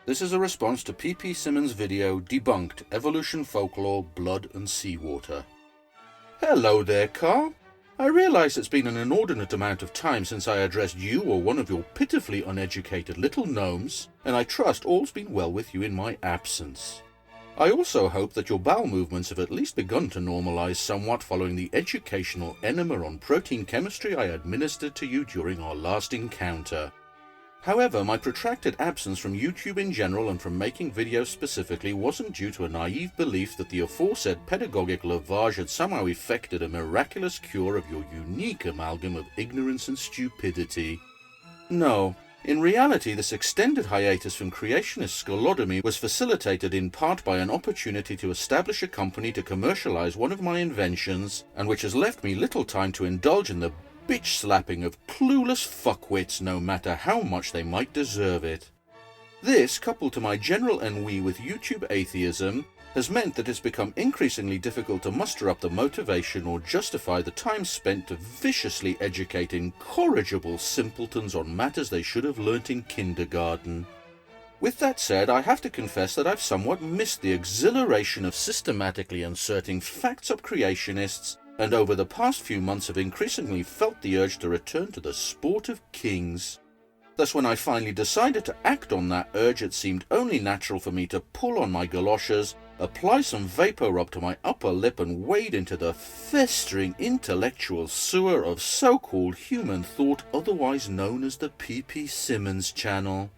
This is a response to PPSimmons' video Debunked Evolution Folklore, Blood and Seawater. Hello there, Carl. I realise it's been an inordinate amount of time since I addressed you or one of your pitifully uneducated little gnomes, and I trust all's been well with you in my absence. I also hope that your bowel movements have at least begun to normalise somewhat following the educational enema on protein chemistry I administered to you during our last encounter. However, my protracted absence from YouTube in general and from making videos specifically wasn't due to a naive belief that the aforesaid pedagogic lavage had somehow effected a miraculous cure of your unique amalgam of ignorance and stupidity. No. In reality, this extended hiatus from creationist scholotomy was facilitated in part by an opportunity to establish a company to commercialize one of my inventions, and which has left me little time to indulge in the bitch-slapping of clueless fuckwits no matter how much they might deserve it. This, coupled to my general ennui with YouTube atheism, has meant that it's become increasingly difficult to muster up the motivation or justify the time spent to viciously educate incorrigible simpletons on matters they should have learnt in kindergarten. With that said, I have to confess that I've somewhat missed the exhilaration of systematically inserting facts up creationists, and over the past few months have increasingly felt the urge to return to the sport of kings. Thus, when I finally decided to act on that urge, it seemed only natural for me to pull on my galoshes, apply some vapor rub to my upper lip, and wade into the festering intellectual sewer of so-called human thought, otherwise known as the PPSimmons channel.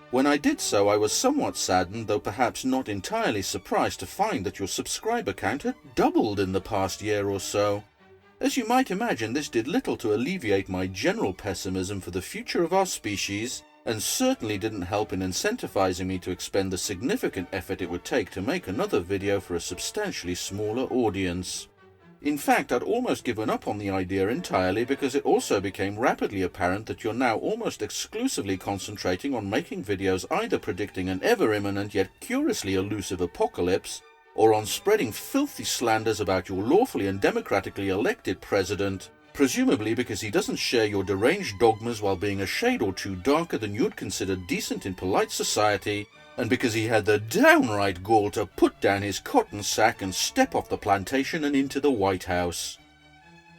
When I did so, I was somewhat saddened, though perhaps not entirely surprised, to find that your subscriber count had doubled in the past year or so. As you might imagine, this did little to alleviate my general pessimism for the future of our species, and certainly didn't help in incentivizing me to expend the significant effort it would take to make another video for a substantially smaller audience. In fact, I'd almost given up on the idea entirely, because it also became rapidly apparent that you're now almost exclusively concentrating on making videos either predicting an ever-imminent yet curiously elusive apocalypse, or on spreading filthy slanders about your lawfully and democratically elected president, presumably because he doesn't share your deranged dogmas while being a shade or two darker than you'd consider decent in polite society, and because he had the downright gall to put down his cotton sack and step off the plantation and into the White House.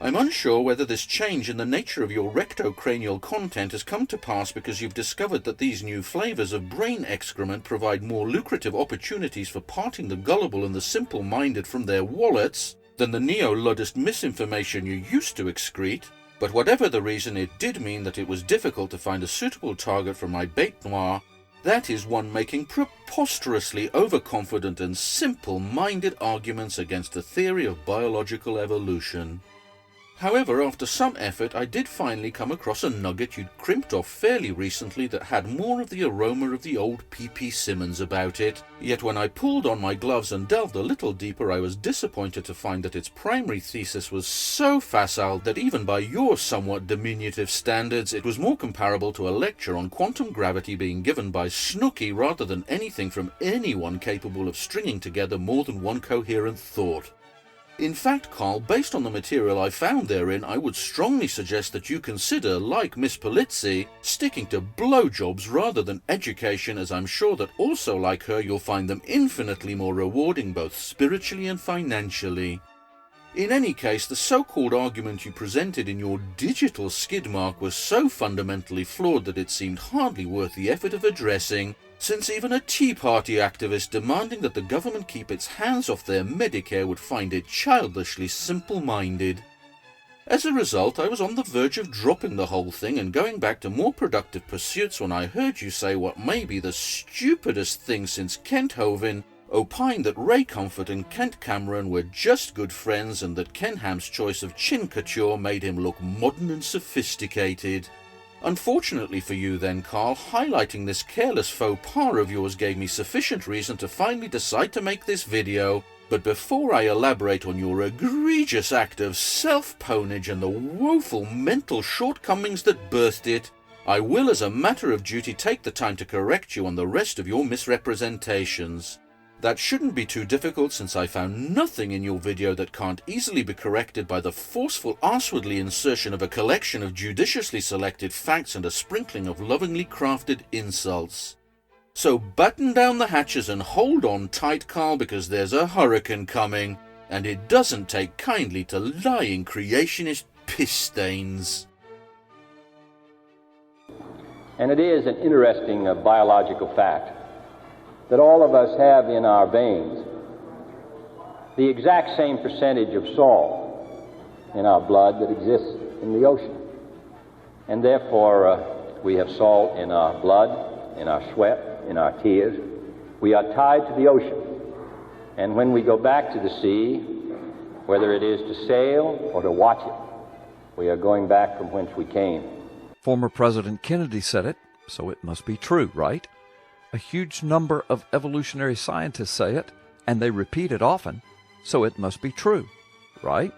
I'm unsure whether this change in the nature of your rectocranial content has come to pass because you've discovered that these new flavours of brain excrement provide more lucrative opportunities for parting the gullible and the simple-minded from their wallets than the neo-Luddist misinformation you used to excrete, but whatever the reason, it did mean that it was difficult to find a suitable target for my bête noire. That is, one making preposterously overconfident and simple-minded arguments against the theory of biological evolution. However, after some effort, I did finally come across a nugget you'd crimped off fairly recently that had more of the aroma of the old PPSimmons about it, yet when I pulled on my gloves and delved a little deeper, I was disappointed to find that its primary thesis was so facile that even by your somewhat diminutive standards, it was more comparable to a lecture on quantum gravity being given by Snooky rather than anything from anyone capable of stringing together more than one coherent thought. In fact, Carl, based on the material I found therein, I would strongly suggest that you consider, like Miss Polizzi, sticking to blowjobs rather than education, as I'm sure that also like her you'll find them infinitely more rewarding both spiritually and financially. In any case, the so-called argument you presented in your digital skid mark was so fundamentally flawed that it seemed hardly worth the effort of addressing, since even a Tea Party activist demanding that the government keep its hands off their Medicare would find it childishly simple-minded. As a result, I was on the verge of dropping the whole thing and going back to more productive pursuits when I heard you say what may be the stupidest thing since Kent Hovind opined that Ray Comfort and Kent Cameron were just good friends, and that Ken Ham's choice of chin couture made him look modern and sophisticated. Unfortunately for you then, Carl, highlighting this careless faux pas of yours gave me sufficient reason to finally decide to make this video, but before I elaborate on your egregious act of self-ponage and the woeful mental shortcomings that birthed it, I will as a matter of duty take the time to correct you on the rest of your misrepresentations. That shouldn't be too difficult, since I found nothing in your video that can't easily be corrected by the forceful arsewardly insertion of a collection of judiciously selected facts and a sprinkling of lovingly crafted insults. So batten down the hatches and hold on tight, Carl, because there's a hurricane coming, and it doesn't take kindly to lying creationist piss stains. And it is an interesting biological fact that all of us have in our veins the exact same percentage of salt in our blood that exists in the ocean. And therefore, we have salt in our blood, in our sweat, in our tears. We are tied to the ocean. And when we go back to the sea, whether it is to sail or to watch it, we are going back from whence we came. Former President Kennedy said it, so it must be true, right? A huge number of evolutionary scientists say it, and they repeat it often, so it must be true, right?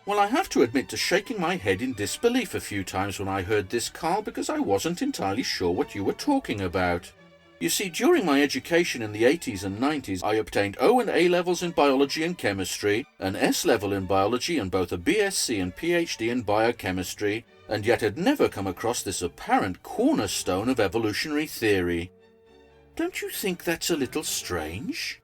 Well, I have to admit to shaking my head in disbelief a few times when I heard this, Carl, because I wasn't entirely sure what you were talking about. You see, during my education in the 80s and 90s, I obtained O and A levels in biology and chemistry, an S level in biology, and both a BSc and PhD in biochemistry, and yet had never come across this apparent cornerstone of evolutionary theory. Don't you think that's a little strange?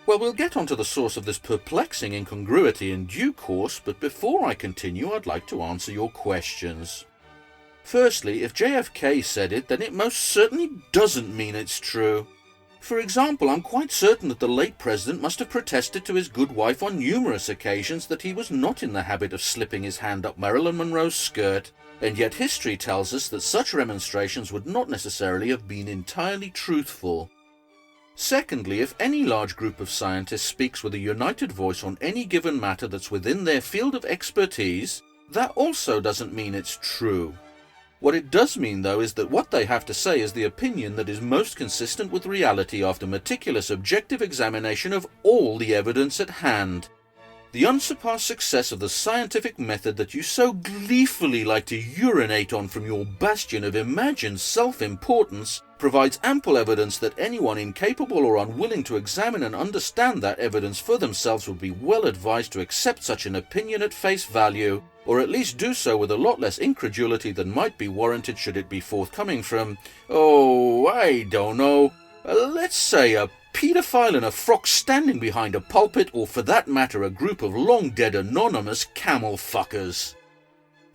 Well, we'll get onto the source of this perplexing incongruity in due course, but before I continue, I'd like to answer your questions. Firstly, if JFK said it, then it most certainly doesn't mean it's true. For example, I'm quite certain that the late president must have protested to his good wife on numerous occasions that he was not in the habit of slipping his hand up Marilyn Monroe's skirt, and yet history tells us that such remonstrations would not necessarily have been entirely truthful. Secondly, if any large group of scientists speaks with a united voice on any given matter that's within their field of expertise, that also doesn't mean it's true. What it does mean, though, is that what they have to say is the opinion that is most consistent with reality after meticulous objective examination of all the evidence at hand. The unsurpassed success of the scientific method that you so gleefully like to urinate on from your bastion of imagined self-importance provides ample evidence that anyone incapable or unwilling to examine and understand that evidence for themselves would be well advised to accept such an opinion at face value, or at least do so with a lot less incredulity than might be warranted should it be forthcoming from, I don't know, let's say a paedophile in a frock standing behind a pulpit, or for that matter a group of long-dead anonymous camel fuckers.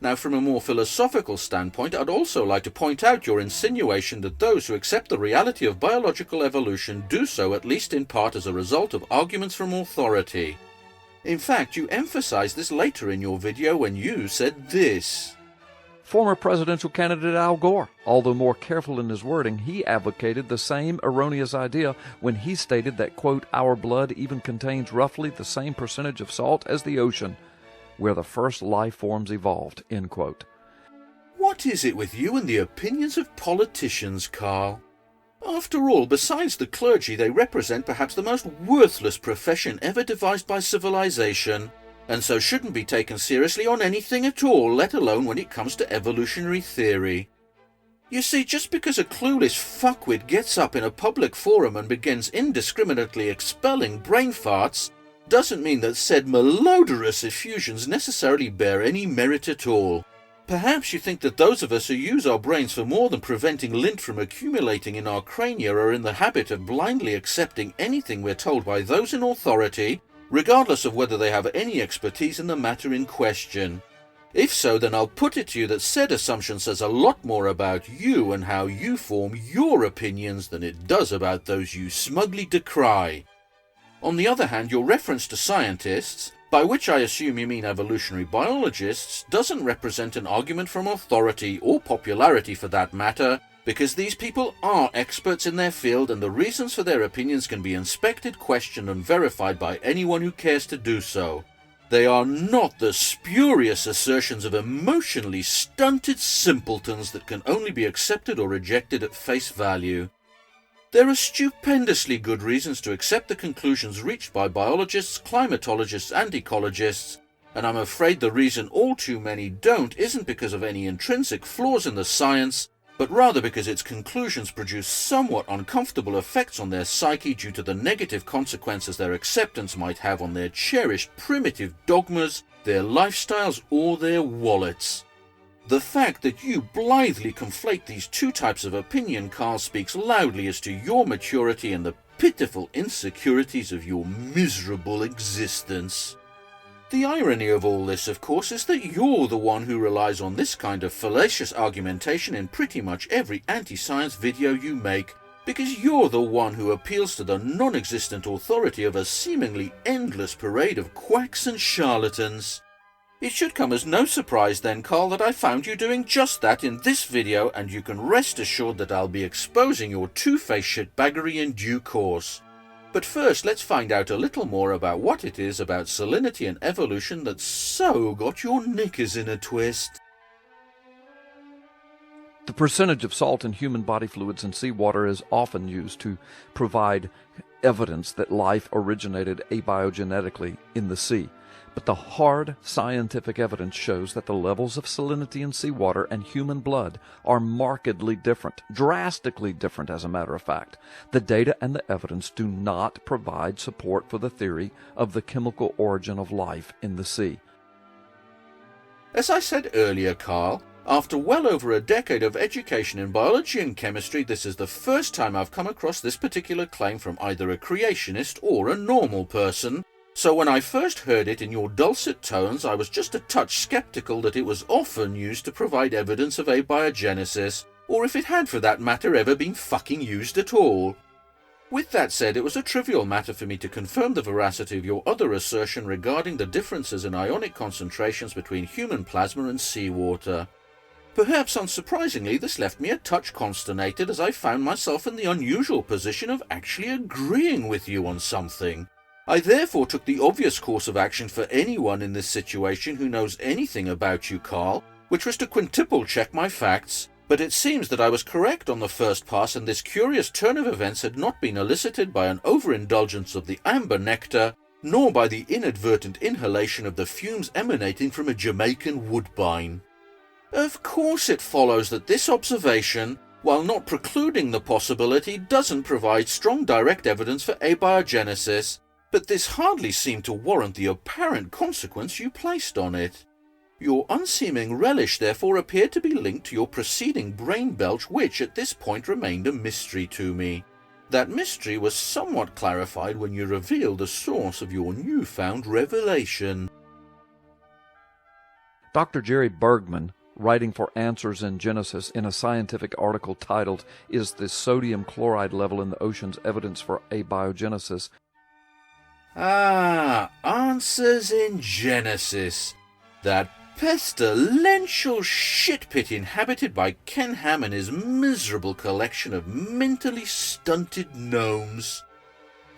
Now, from a more philosophical standpoint, I'd also like to point out your insinuation that those who accept the reality of biological evolution do so at least in part as a result of arguments from authority. In fact, you emphasized this later in your video when you said this. Former presidential candidate Al Gore, although more careful in his wording, he advocated the same erroneous idea when he stated that, quote, our blood even contains roughly the same percentage of salt as the ocean, where the first life forms evolved, end quote. What is it with you and the opinions of politicians, Carl? After all, besides the clergy, they represent perhaps the most worthless profession ever devised by civilization, and so shouldn't be taken seriously on anything at all, let alone when it comes to evolutionary theory. You see, just because a clueless fuckwit gets up in a public forum and begins indiscriminately expelling brain farts, doesn't mean that said malodorous effusions necessarily bear any merit at all. Perhaps you think that those of us who use our brains for more than preventing lint from accumulating in our crania are in the habit of blindly accepting anything we're told by those in authority, regardless of whether they have any expertise in the matter in question. If so, then I'll put it to you that said assumption says a lot more about you and how you form your opinions than it does about those you smugly decry. On the other hand, your reference to scientists, by which I assume you mean evolutionary biologists, doesn't represent an argument from authority, or popularity for that matter, because these people are experts in their field and the reasons for their opinions can be inspected, questioned and verified by anyone who cares to do so. They are not the spurious assertions of emotionally stunted simpletons that can only be accepted or rejected at face value. There are stupendously good reasons to accept the conclusions reached by biologists, climatologists and ecologists, and I'm afraid the reason all too many don't isn't because of any intrinsic flaws in the science, but rather because its conclusions produce somewhat uncomfortable effects on their psyche due to the negative consequences their acceptance might have on their cherished primitive dogmas, their lifestyles or their wallets. The fact that you blithely conflate these two types of opinion, Carl, speaks loudly as to your maturity and the pitiful insecurities of your miserable existence. The irony of all this, of course, is that you're the one who relies on this kind of fallacious argumentation in pretty much every anti-science video you make, because you're the one who appeals to the non-existent authority of a seemingly endless parade of quacks and charlatans. It should come as no surprise then, Carl, that I found you doing just that in this video, and you can rest assured that I'll be exposing your two-faced shitbaggery in due course. But first, let's find out a little more about what it is about salinity and evolution that so got your knickers in a twist. The percentage of salt in human body fluids and seawater is often used to provide evidence that life originated abiogenetically in the sea. But the hard scientific evidence shows that the levels of salinity in seawater and human blood are markedly different, drastically different as a matter of fact. The data and the evidence do not provide support for the theory of the chemical origin of life in the sea. As I said earlier, Carl, after well over a decade of education in biology and chemistry, this is the first time I've come across this particular claim from either a creationist or a normal person. So when I first heard it in your dulcet tones, I was just a touch skeptical that it was often used to provide evidence of abiogenesis, or if it had for that matter ever been fucking used at all. With that said, it was a trivial matter for me to confirm the veracity of your other assertion regarding the differences in ionic concentrations between human plasma and seawater. Perhaps unsurprisingly, this left me a touch consternated as I found myself in the unusual position of actually agreeing with you on something. I therefore took the obvious course of action for anyone in this situation who knows anything about you, Carl, which was to quintuple check my facts, but it seems that I was correct on the first pass, and this curious turn of events had not been elicited by an overindulgence of the amber nectar, nor by the inadvertent inhalation of the fumes emanating from a Jamaican woodbine. Of course it follows that this observation, while not precluding the possibility, doesn't provide strong direct evidence for abiogenesis, but this hardly seemed to warrant the apparent consequence you placed on it. Your unseeming relish therefore appeared to be linked to your preceding brain-belch, which at this point remained a mystery to me. That mystery was somewhat clarified when you revealed the source of your newfound revelation. Dr. Jerry Bergman, writing for Answers in Genesis in a scientific article titled, "Is the Sodium Chloride Level in the Oceans Evidence for Abiogenesis?" Answers in Genesis. That pestilential shitpit inhabited by Ken Ham and his miserable collection of mentally stunted gnomes.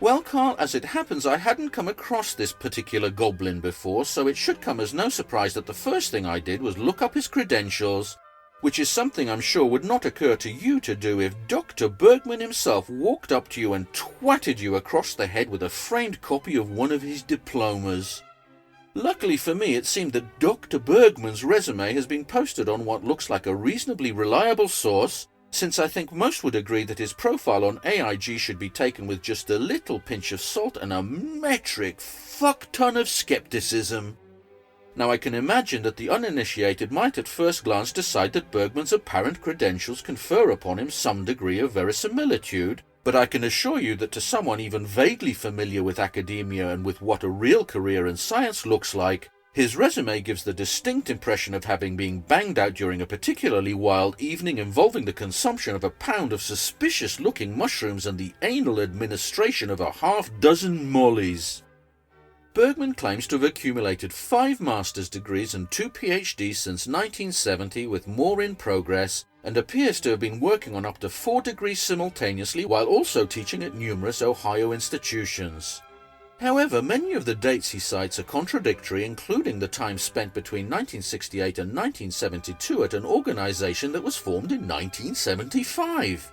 Well, Carl, as it happens, I hadn't come across this particular goblin before, so it should come as no surprise that the first thing I did was look up his credentials, which is something I'm sure would not occur to you to do if Dr. Bergman himself walked up to you and twatted you across the head with a framed copy of one of his diplomas. Luckily for me, it seemed that Dr. Bergman's resume has been posted on what looks like a reasonably reliable source, since I think most would agree that his profile on AIG should be taken with just a little pinch of salt and a metric fuck-ton of skepticism. Now I can imagine that the uninitiated might at first glance decide that Bergman's apparent credentials confer upon him some degree of verisimilitude, but I can assure you that to someone even vaguely familiar with academia and with what a real career in science looks like, his resume gives the distinct impression of having been banged out during a particularly wild evening involving the consumption of a pound of suspicious-looking mushrooms and the anal administration of a half-dozen mollies. Bergman claims to have accumulated 5 master's degrees and 2 PhDs since 1970, with more in progress, and appears to have been working on up to 4 degrees simultaneously while also teaching at numerous Ohio institutions. However, many of the dates he cites are contradictory, including the time spent between 1968 and 1972 at an organization that was formed in 1975.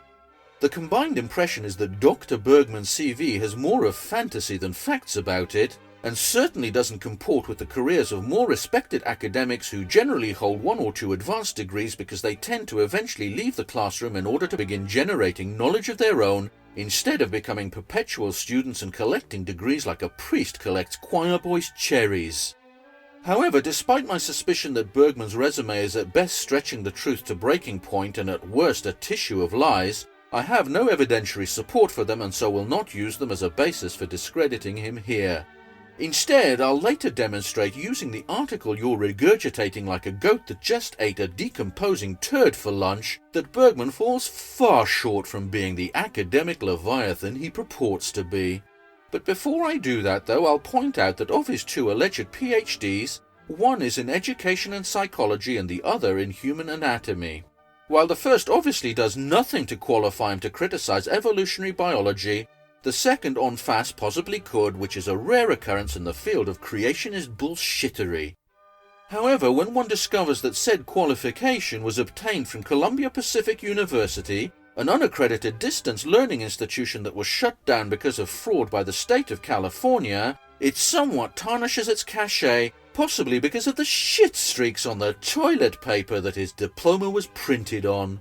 The combined impression is that Dr. Bergman's CV has more of fantasy than facts about it, and certainly doesn't comport with the careers of more respected academics who generally hold 1 or 2 advanced degrees because they tend to eventually leave the classroom in order to begin generating knowledge of their own, instead of becoming perpetual students and collecting degrees like a priest collects choir boys' cherries. However, despite my suspicion that Bergman's resume is at best stretching the truth to breaking point and at worst a tissue of lies, I have no evidentiary support for them and so will not use them as a basis for discrediting him here. Instead, I'll later demonstrate using the article you're regurgitating like a goat that just ate a decomposing turd for lunch that Bergman falls far short from being the academic leviathan he purports to be. But before I do that though, I'll point out that of his 2 alleged PhDs, one is in education and psychology and the other in human anatomy. While the first obviously does nothing to qualify him to criticize evolutionary biology, the second en face possibly could, which is a rare occurrence in the field of creationist bullshittery. However, when one discovers that said qualification was obtained from Columbia Pacific University, an unaccredited distance learning institution that was shut down because of fraud by the state of California, it somewhat tarnishes its cachet, possibly because of the shit streaks on the toilet paper that his diploma was printed on.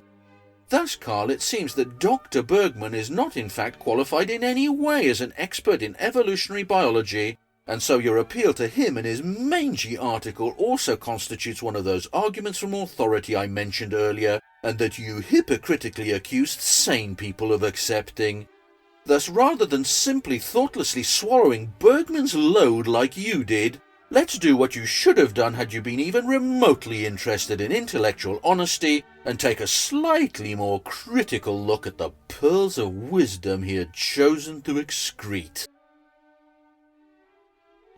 Thus, Carl, it seems that Dr. Bergman is not in fact qualified in any way as an expert in evolutionary biology, and so your appeal to him and his mangy article also constitutes one of those arguments from authority I mentioned earlier, and that you hypocritically accused sane people of accepting. Thus, rather than simply thoughtlessly swallowing Bergman's load like you did, let's do what you should have done had you been even remotely interested in intellectual honesty, and take a slightly more critical look at the pearls of wisdom he had chosen to excrete.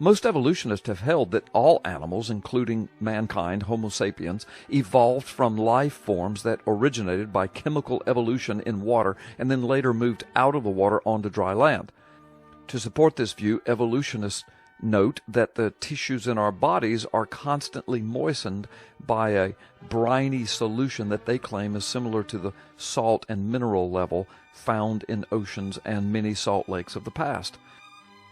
Most evolutionists have held that all animals, including mankind, Homo sapiens, evolved from life forms that originated by chemical evolution in water and then later moved out of the water onto dry land. To support this view, evolutionists note that the tissues in our bodies are constantly moistened by a briny solution that they claim is similar to the salt and mineral level found in oceans and many salt lakes of the past.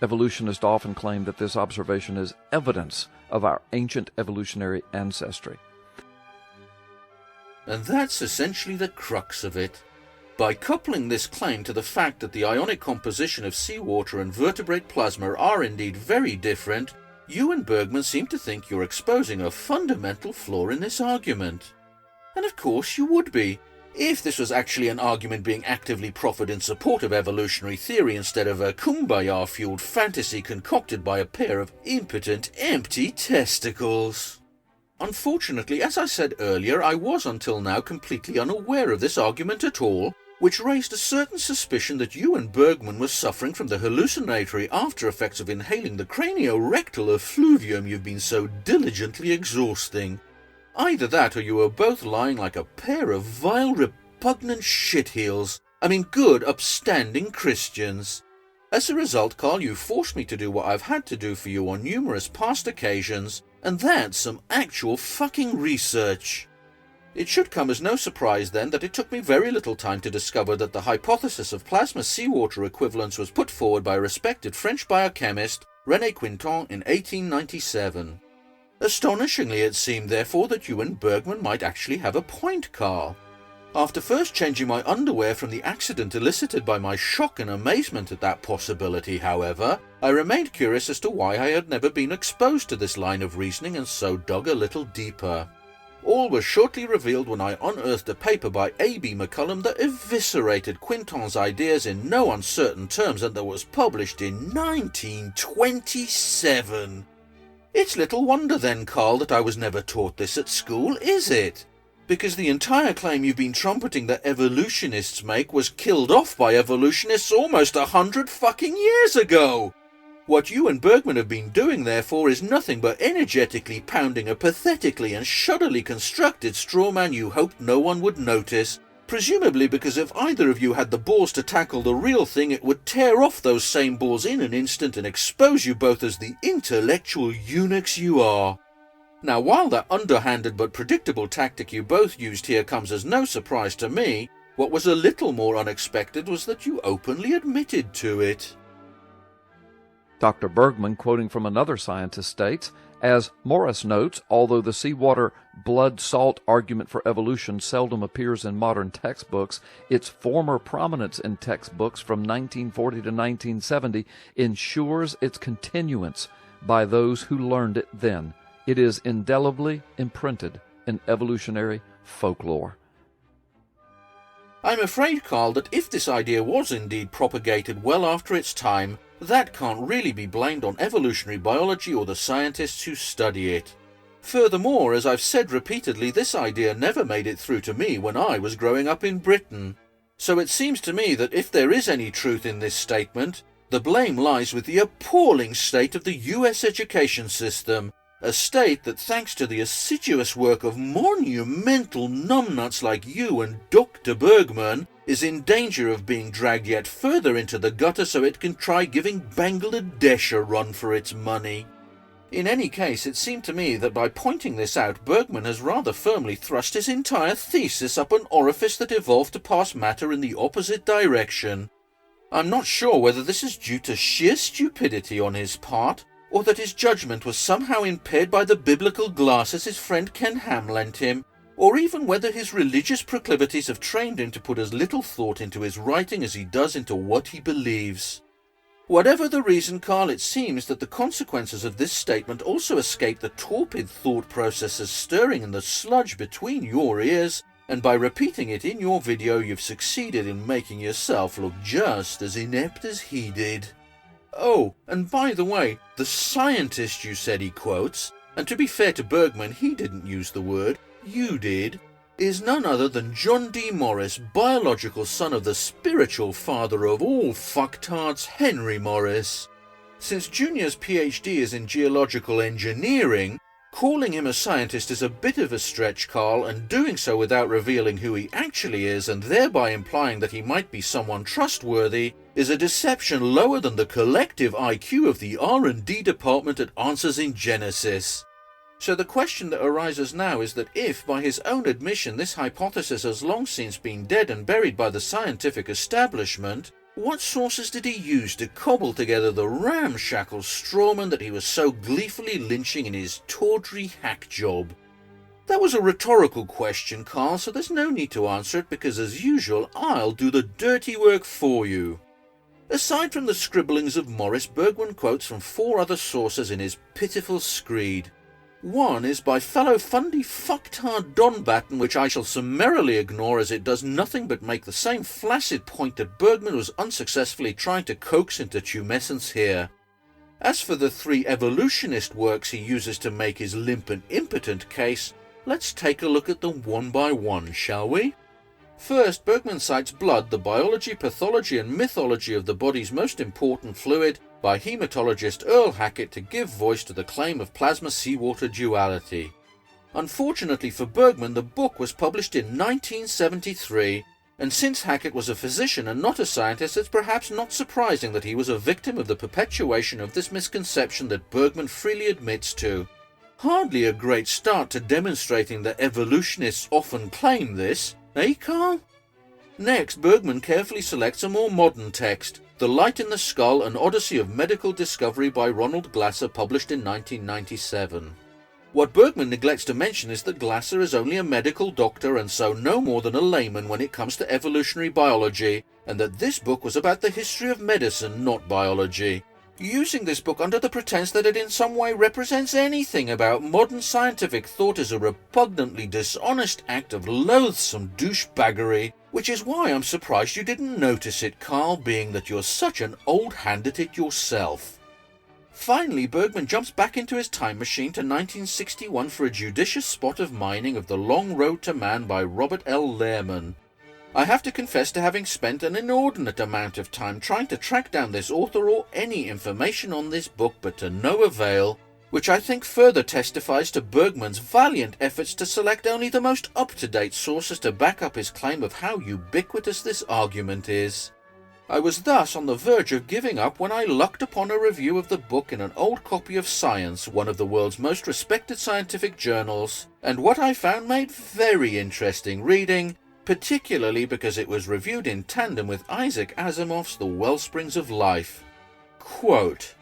Evolutionists often claim that this observation is evidence of our ancient evolutionary ancestry. And that's essentially the crux of it. By coupling this claim to the fact that the ionic composition of seawater and vertebrate plasma are indeed very different, you and Bergman seem to think you're exposing a fundamental flaw in this argument. And of course you would be, if this was actually an argument being actively proffered in support of evolutionary theory instead of a kumbaya-fueled fantasy concocted by a pair of impotent, empty testicles. Unfortunately, as I said earlier, I was until now completely unaware of this argument at all, which raised a certain suspicion that you and Bergman were suffering from the hallucinatory after effects of inhaling the craniorectal effluvium you've been so diligently exhausting. Either that, or you were both lying like a pair of vile, repugnant shitheels. I mean good, upstanding Christians. As a result, Carl, you forced me to do what I've had to do for you on numerous past occasions, and that's some actual fucking research. It should come as no surprise then that it took me very little time to discover that the hypothesis of plasma seawater equivalence was put forward by a respected French biochemist, René Quinton, in 1897. Astonishingly, it seemed therefore that you and Bergman might actually have a point, Carl. After first changing my underwear from the accident elicited by my shock and amazement at that possibility, however, I remained curious as to why I had never been exposed to this line of reasoning and so dug a little deeper. All was shortly revealed when I unearthed a paper by A.B. McCullum that eviscerated Quinton's ideas in no uncertain terms and that was published in 1927. It's little wonder then, Carl, that I was never taught this at school, is it? Because the entire claim you've been trumpeting that evolutionists make was killed off by evolutionists almost 100 fucking years ago! What you and Bergman have been doing, therefore, is nothing but energetically pounding a pathetically and shoddily constructed straw man you hoped no one would notice, presumably because if either of you had the balls to tackle the real thing, it would tear off those same balls in an instant and expose you both as the intellectual eunuchs you are. Now, while that underhanded but predictable tactic you both used here comes as no surprise to me, what was a little more unexpected was that you openly admitted to it. Dr. Bergman, quoting from another scientist, states, as Morris notes, although the seawater blood-salt argument for evolution seldom appears in modern textbooks, its former prominence in textbooks from 1940 to 1970 ensures its continuance by those who learned it then. It is indelibly imprinted in evolutionary folklore. I'm afraid, Carl, that if this idea was indeed propagated well after its time, that can't really be blamed on evolutionary biology or the scientists who study it. Furthermore, as I've said repeatedly, this idea never made it through to me when I was growing up in Britain. So it seems to me that if there is any truth in this statement, the blame lies with the appalling state of the US education system, a state that, thanks to the assiduous work of monumental numbnuts like you and Dr. Bergman, is in danger of being dragged yet further into the gutter so it can try giving Bangladesh a run for its money. In any case, it seemed to me that by pointing this out, Bergman has rather firmly thrust his entire thesis up an orifice that evolved to pass matter in the opposite direction. I'm not sure whether this is due to sheer stupidity on his part, or that his judgment was somehow impaired by the biblical glasses his friend Ken Ham lent him, or even whether his religious proclivities have trained him to put as little thought into his writing as he does into what he believes. Whatever the reason, Carl, it seems that the consequences of this statement also escape the torpid thought processes stirring in the sludge between your ears, and by repeating it in your video you've succeeded in making yourself look just as inept as he did. Oh, and by the way, the scientist you said he quotes, and to be fair to Bergman, he didn't use the word, you did, is none other than John D. Morris, biological son of the spiritual father of all fucktards, Henry Morris. Since Junior's PhD is in geological engineering, calling him a scientist is a bit of a stretch, Carl, and doing so without revealing who he actually is and thereby implying that he might be someone trustworthy is a deception lower than the collective IQ of the R&D department at Answers in Genesis. So the question that arises now is that if, by his own admission, this hypothesis has long since been dead and buried by the scientific establishment, what sources did he use to cobble together the ramshackle strawman that he was so gleefully lynching in his tawdry hack job? That was a rhetorical question, Carl, so there's no need to answer it because, as usual, I'll do the dirty work for you. Aside from the scribblings of Morris, Bergman quotes from 4 other sources in his pitiful screed. One is by fellow fundy fucktard Don Batten, which I shall summarily ignore as it does nothing but make the same flaccid point that Bergman was unsuccessfully trying to coax into tumescence here. As for the 3 evolutionist works he uses to make his limp and impotent case, let's take a look at them one by one, shall we? First, Bergman cites blood, the biology, pathology and mythology of the body's most important fluid, by hematologist Earl Hackett to give voice to the claim of plasma-seawater duality. Unfortunately for Bergman, the book was published in 1973, and since Hackett was a physician and not a scientist, it's perhaps not surprising that he was a victim of the perpetuation of this misconception that Bergman freely admits to. Hardly a great start to demonstrating that evolutionists often claim this, eh, Carl? Next, Bergman carefully selects a more modern text, The Light in the Skull, an Odyssey of Medical Discovery by Ronald Glasser, published in 1997. What Bergman neglects to mention is that Glasser is only a medical doctor and so no more than a layman when it comes to evolutionary biology, and that this book was about the history of medicine, not biology. Using this book under the pretense that it in some way represents anything about modern scientific thought is a repugnantly dishonest act of loathsome douchebaggery, which is why I'm surprised you didn't notice it, Carl, being that you're such an old hand at it yourself. Finally, Bergman jumps back into his time machine to 1961 for a judicious spot of mining of The Long Road to Man by Robert L. Lehrman. I have to confess to having spent an inordinate amount of time trying to track down this author or any information on this book, but to no avail, which I think further testifies to Bergman's valiant efforts to select only the most up-to-date sources to back up his claim of how ubiquitous this argument is. I was thus on the verge of giving up when I lucked upon a review of the book in an old copy of Science, one of the world's most respected scientific journals, and what I found made very interesting reading, particularly because it was reviewed in tandem with Isaac Asimov's The Wellsprings of Life. Quote,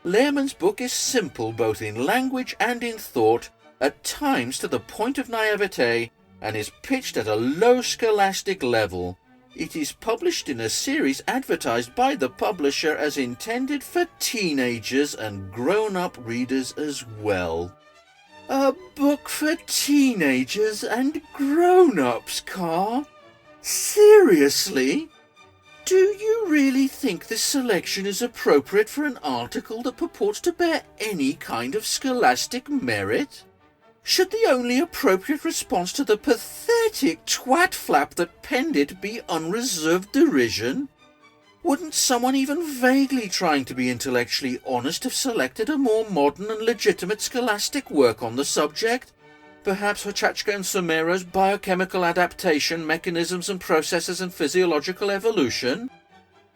Lehrman's book is simple both in language and in thought, at times to the point of naivete, and is pitched at a low scholastic level. It is published in a series advertised by the publisher as intended for teenagers and grown-up readers as well. A book for teenagers and grown-ups, Carl? Seriously? Do you really think this selection is appropriate for an article that purports to bear any kind of scholastic merit? Should the only appropriate response to the pathetic twat flap that penned it be unreserved derision? Wouldn't someone even vaguely trying to be intellectually honest have selected a more modern and legitimate scholastic work on the subject? Perhaps Hachachka and Sumero's Biochemical Adaptation, Mechanisms and Processes and Physiological Evolution?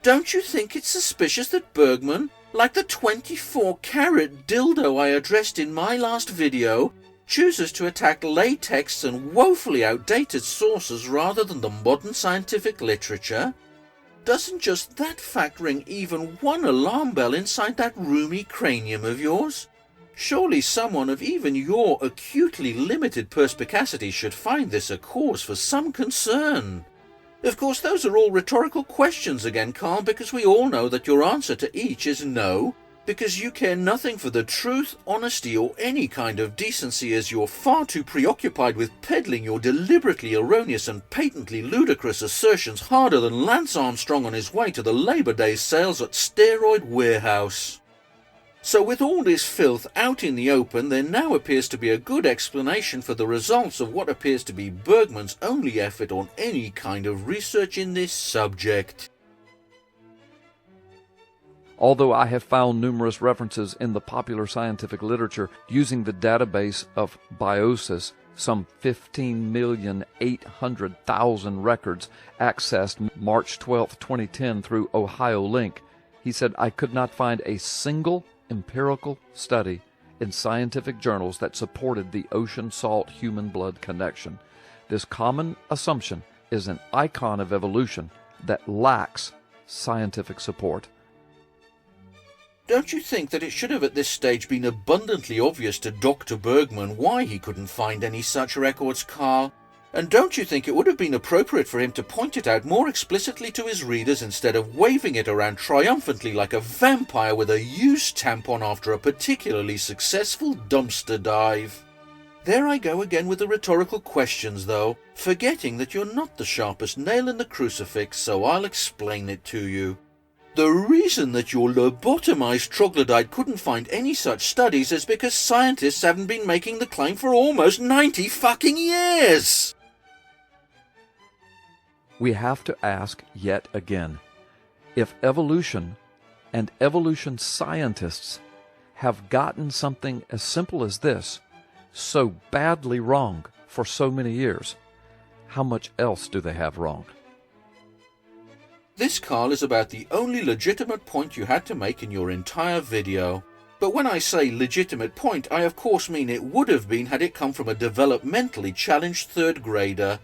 Don't you think it's suspicious that Bergman, like the 24-carat dildo I addressed in my last video, chooses to attack lay texts and woefully outdated sources rather than the modern scientific literature? Doesn't just that fact ring even one alarm bell inside that roomy cranium of yours? Surely someone of even your acutely limited perspicacity should find this a cause for some concern. Of course, those are all rhetorical questions again, Carl, because we all know that your answer to each is no, because you care nothing for the truth, honesty, or any kind of decency, as you're far too preoccupied with peddling your deliberately erroneous and patently ludicrous assertions harder than Lance Armstrong on his way to the Labor Day sales at Steroid Warehouse. So with all this filth out in the open, there now appears to be a good explanation for the results of what appears to be Bergman's only effort on any kind of research in this subject. Although I have found numerous references in the popular scientific literature using the database of Biosis, some 15,800,000 records accessed March 12, 2010 through Ohio Link, he said, I could not find a single empirical study in scientific journals that supported the ocean salt human blood connection. This common assumption is an icon of evolution that lacks scientific support. Don't you think that it should have at this stage been abundantly obvious to Dr. Bergman why he couldn't find any such records, Carl? And don't you think it would have been appropriate for him to point it out more explicitly to his readers instead of waving it around triumphantly like a vampire with a used tampon after a particularly successful dumpster dive? There I go again with the rhetorical questions, though, forgetting that you're not the sharpest nail in the crucifix, so I'll explain it to you. The reason that your lobotomized troglodyte couldn't find any such studies is because scientists haven't been making the claim for almost 90 fucking years! We have to ask yet again, if evolution and evolution scientists have gotten something as simple as this so badly wrong for so many years, how much else do they have wrong? This, Carl, is about the only legitimate point you had to make in your entire video. But when I say legitimate point, I of course mean it would have been had it come from a developmentally challenged third grader.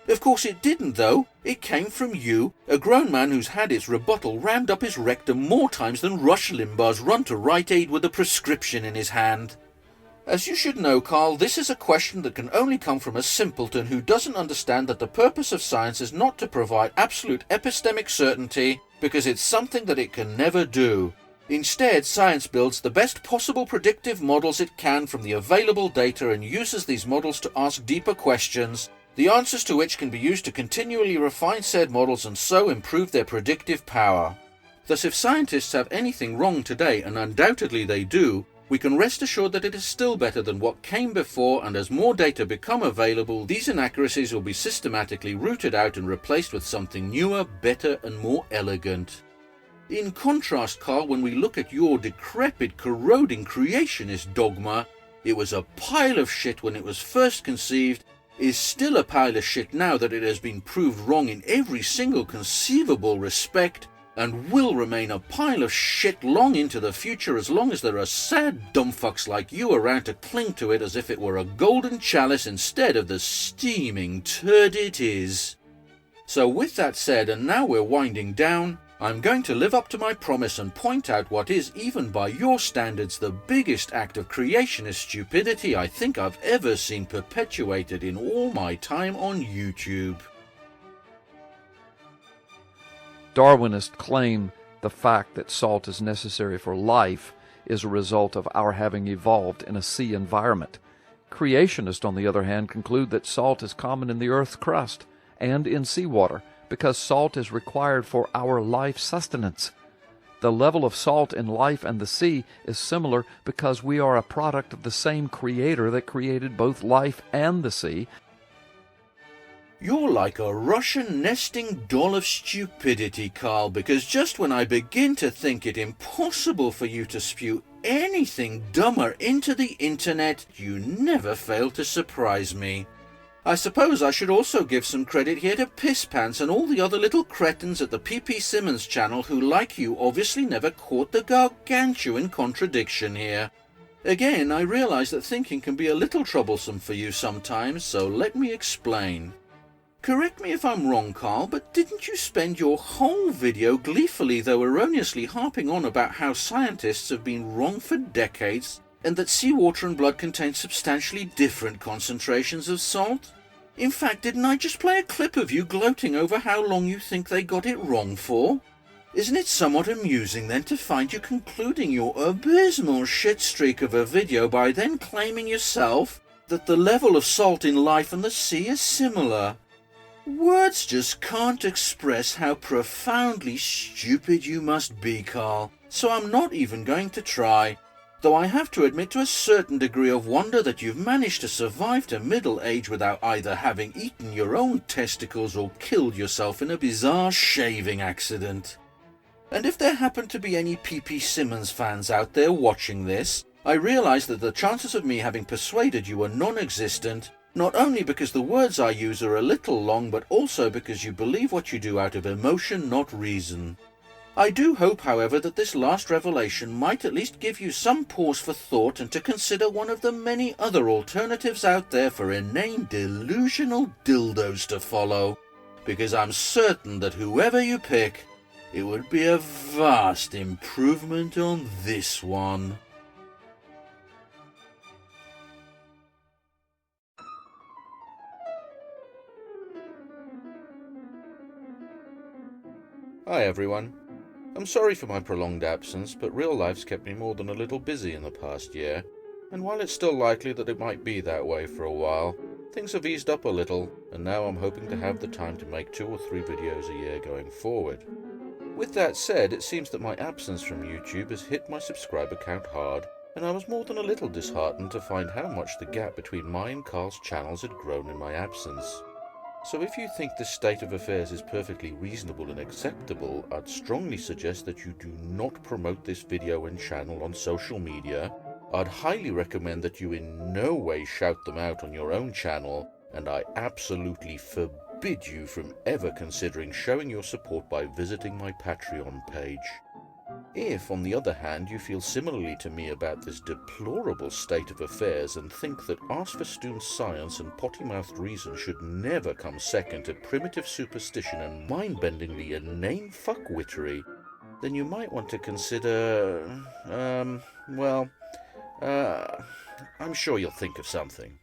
Of course it didn't, though. It came from you, a grown man who's had its rebuttal rammed up his rectum more times than Rush Limbaugh's run to Rite Aid with a prescription in his hand. As you should know, Carl, this is a question that can only come from a simpleton who doesn't understand that the purpose of science is not to provide absolute epistemic certainty, because it's something that it can never do. Instead, science builds the best possible predictive models it can from the available data and uses these models to ask deeper questions, the answers to which can be used to continually refine said models and so improve their predictive power. Thus, if scientists have anything wrong today, and undoubtedly they do, we can rest assured that it is still better than what came before, and as more data become available, these inaccuracies will be systematically rooted out and replaced with something newer, better, and more elegant. In contrast, Carl, when we look at your decrepit, corroding creationist dogma, it was a pile of shit when it was first conceived, is still a pile of shit now that it has been proved wrong in every single conceivable respect, and will remain a pile of shit long into the future as long as there are sad dumbfucks like you around to cling to it as if it were a golden chalice instead of the steaming turd it is. So with that said, and now we're winding down, I'm going to live up to my promise and point out what is, even by your standards, the biggest act of creationist stupidity I think I've ever seen perpetuated in all my time on YouTube. Darwinists claim the fact that salt is necessary for life is a result of our having evolved in a sea environment. Creationists, on the other hand, conclude that salt is common in the earth's crust and in seawater because salt is required for our life sustenance. The level of salt in life and the sea is similar because we are a product of the same creator that created both life and the sea. You're like a Russian nesting doll of stupidity, Carl, because just when I begin to think it impossible for you to spew anything dumber into the internet, you never fail to surprise me. I suppose I should also give some credit here to Pisspants and all the other little cretins at the PPSimmons channel who, like you, obviously never caught the gargantuan contradiction here. Again, I realise that thinking can be a little troublesome for you sometimes, so let me explain. Correct me if I'm wrong, Carl, but didn't you spend your whole video gleefully, though erroneously, harping on about how scientists have been wrong for decades and that seawater and blood contain substantially different concentrations of salt? In fact, didn't I just play a clip of you gloating over how long you think they got it wrong for? Isn't it somewhat amusing then to find you concluding your abysmal shit streak of a video by then claiming yourself that the level of salt in life and the sea is similar? Words just can't express how profoundly stupid you must be, Carl, so I'm not even going to try, though I have to admit to a certain degree of wonder that you've managed to survive to middle age without either having eaten your own testicles or killed yourself in a bizarre shaving accident. And if there happen to be any PPSimmons fans out there watching this, I realise that the chances of me having persuaded you are non-existent, not only because the words I use are a little long, but also because you believe what you do out of emotion, not reason. I do hope, however, that this last revelation might at least give you some pause for thought and to consider one of the many other alternatives out there for inane, delusional dildos to follow, because I'm certain that whoever you pick, it would be a vast improvement on this one. Hi everyone. I'm sorry for my prolonged absence, but real life's kept me more than a little busy in the past year, and while it's still likely that it might be that way for a while, things have eased up a little, and now I'm hoping to have the time to make 2 or 3 videos a year going forward. With that said, it seems that my absence from YouTube has hit my subscriber count hard, and I was more than a little disheartened to find how much the gap between my and Carl's channels had grown in my absence. So if you think this state of affairs is perfectly reasonable and acceptable, I'd strongly suggest that you do not promote this video and channel on social media. I'd highly recommend that you in no way shout them out on your own channel, and I absolutely forbid you from ever considering showing your support by visiting my Patreon page. If, on the other hand, you feel similarly to me about this deplorable state of affairs and think that arse-festooned science and potty-mouthed reason should never come second to primitive superstition and mind-bendingly inane fuckwittery, then you might want to consider, I'm sure you'll think of something.